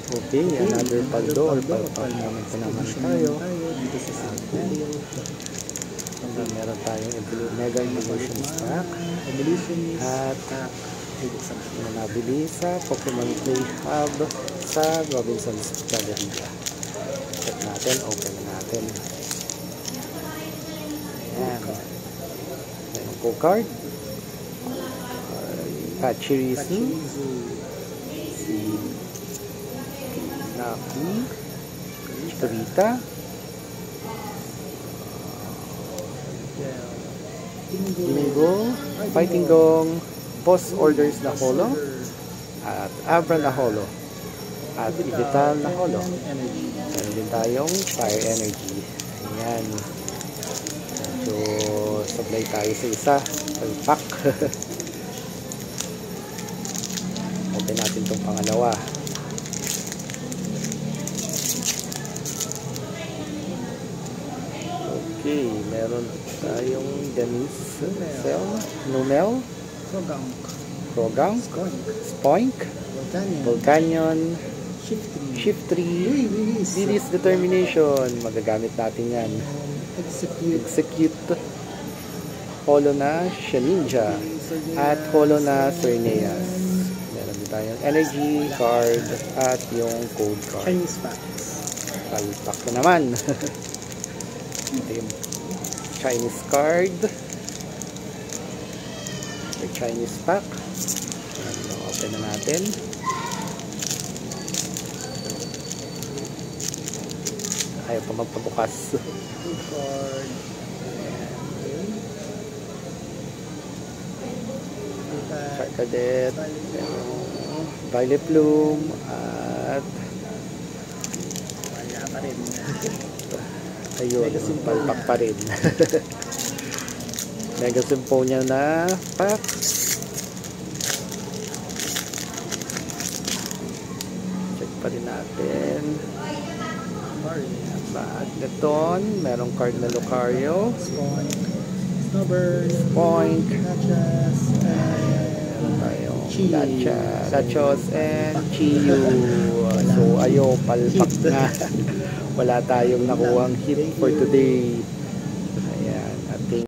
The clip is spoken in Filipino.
Okay, another paldo or palpak moment na naman tayo. Dito sa Centennial. Meron tayong Mega Evolution Pack. At na nabili sa Pokemon Play Hub sa Robinson's Galleria. Check natin, open na natin. Ayan. Ayan po card. Pachirisu. Si Naki. Chikorita. Tingo. Fighting Gong. Boss Orders na holo. At Abra na holo. At Ibital na holo. Meron din tayong Fire Energy. Ayan. So, sablay tayo sa isa. Pack. Open natin itong pangalawa. Okay, meron tayong Denise, Numel, Krogank, Spoink, Volcanion, Shiftry, Release Determination. Magagamit natin yan. Execute. Holo na Shedinja. At holo na Cerneas. Meron din tayong energy card at yung code card. Chinese packs. Palpak na naman. Ito yung Chinese card. The Chinese pack. Open na natin. Ayaw pa magpabukas. Card. Cadet, Violet Bloom, at wala pa rin. ayun, palpak pa rin. Mega Symphonia na pack. Check pa rin natin. Magneton, merong card na Lucario, Snowbird, Point, Natchez, Lachos, and Chiyu. So, ayo, palpak na. Wala tayong nakuhang hit for today.